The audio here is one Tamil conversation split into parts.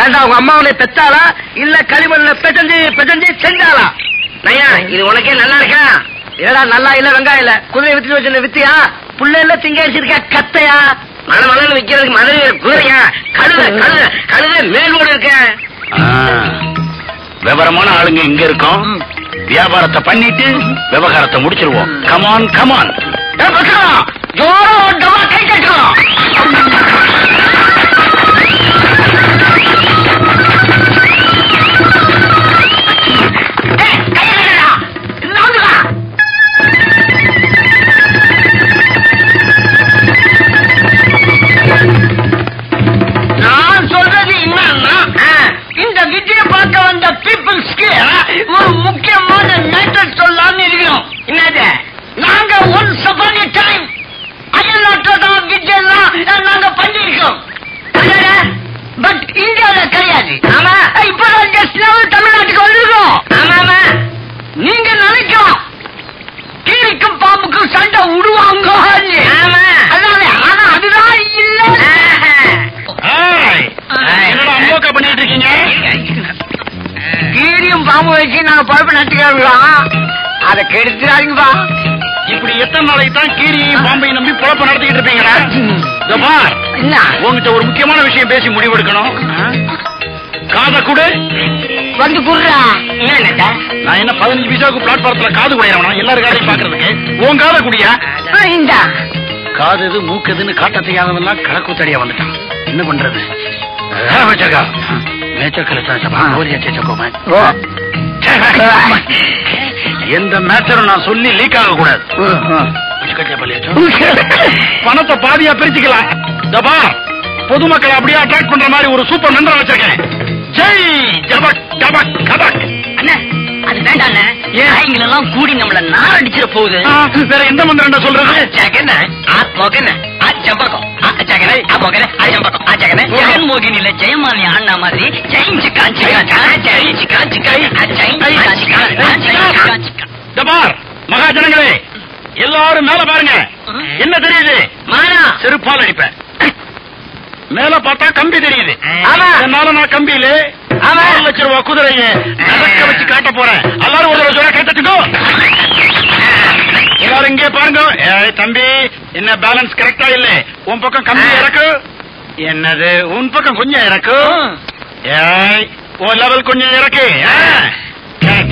ஏண்டா உங்க அம்மா உன்னை பெத்தாளா இல்ல களிமண்ல பெசஞ்சு செஞ்சாளா? நையா இது உனக்கே நல்லா இருக்கா? ஏடா நல்லா இல்ல வெங்காயம் இல்ல குதிரை வித்து வச்சிருந்த வித்தியா புள்ள எல்லாம் திங்க வச்சிருக்க கத்தையா மழை விக்கிறதுக்கு மதுரை குதிரையா கழுத மேலோடு இருக்க. விவரமான ஆளுங்க இங்க இருக்கோம். வியாபாரத்தை பண்ணிட்டு விவகாரத்தை முடிச்சிருவோம். கமான் கமான் கை கட்டலாம். நான் சொல்றது என்னன்னா இந்த விஜய பார்க்க வந்த பீப்புள்ஸ்க்கு ஒரு முக்கியமான மேட்டர் சொல்லலாம்னு இருக்கிறோம். என்னது? நாங்க ஒன்ஸ் அபான் எ டைம் அயல்நாட்டுல விஜயெல்லாம் நாங்க பண்ணிருக்கோம். பட் இந்தியாவில கிடையாது. ஆமா இப்பதான் ஜஸ்ட் தமிழ்நாட்டுக்கு வந்திருக்கோம். ஆமா நீங்க நினைக்கலாம் கீரிக்கும் பாம்புக்கும் சண்டை விடுவாங்க. ஆனா அதுதான் இல்ல. என்னடா பண்ணிட்டு இருக்கீங்க? கீரியும் பாம்பு வச்சு நாங்க பழப்பு நட்டுக்கலாம். அதை கெடுத்துறாருங்கப்பா. இப்படி எத்தனை நாளைக்கு தான் கீரியும் பாம்பையும் நம்பி பொழப்ப நடத்திக்கிட்டு இருப்பீங்களா? உங்ககிட்ட ஒரு முக்கியமான விஷயம் பேசி முடிவெடுக்கணும். காதை கூட வந்து குடுறா. நான் என்ன 15 பைசாவுக்கு பிளாட்பாரத்துல காது குடையறவனா? எல்லாரும் காதையும் பாக்குறதுக்கு உன் காதை குடியா? காது எது மூக்குதுன்னு காட்ட தெரியாதவெல்லாம் கலக்கூத்தடியா வந்துட்டான். என்ன பண்றது? எந்த மேட்டரும் நான் சொல்லி லீக் ஆக கூடாது. பணத்தை பாதியா பிரிச்சுக்கலாம். பொதுமக்களை அப்படியே அட்ராக்ட் பண்ற மாதிரி ஒரு சூப்பர் நண்பர் வச்சிருக்கேன். ஜெய் ஜபக் ஜபக் கபக். அது வேண்டாண்ண. எல்லாம் கூடி நம்மள நார் அடிச்சிட போகுது. வேற எந்த மந்திரம் சொல்றது? ஜெகன்மோகினில ஜெயமாலி ஆனா மாதிரி மகாஜனங்களே எல்லாரும் மேல பாருங்க. என்ன தெரியுது? செருப்பால் அடிப்பேன். மேல பார்த்தா கம்பி தெரியுது. அதனால நான் கம்பியில 4 லட்சம் ரூபாய் குதிரைய நடக்க வச்சு காட்ட போறேன். எல்லாரும் ஒரு லட்சம் ரூபாய் கேட்டுக்கோ. எல்லாரும் இங்கே பாருங்க. தம்பி என்ன பேலன்ஸ் கரெக்டா இல்ல? உன் பக்கம் கம்பி இறக்கு. என்னது உன் பக்கம் கொஞ்சம் இறக்கு. உன் லெவல் கொஞ்சம் இறக்கு.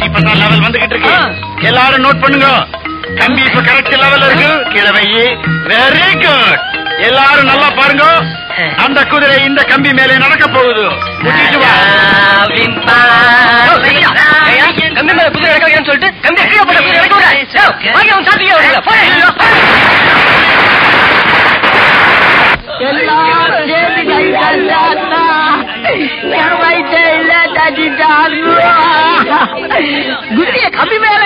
இப்பதான் லெவல் வந்துகிட்டு இருக்கு. எல்லாரும் நோட் பண்ணுங்க. கம்பி இப்ப கரெக்ட் லெவல் இருக்கு. கீழே வை. Very good. எல்லாரும் நல்லா பாருங்க. அந்த குதிரை இந்த கம்பி மேலே நடக்க போகுது. கம்பி மேல குதிரை இறக்க சொல்லிட்டு கம்பி கீழே போட்ட குதிரை இறக்க குதிரைய கம்பி மேல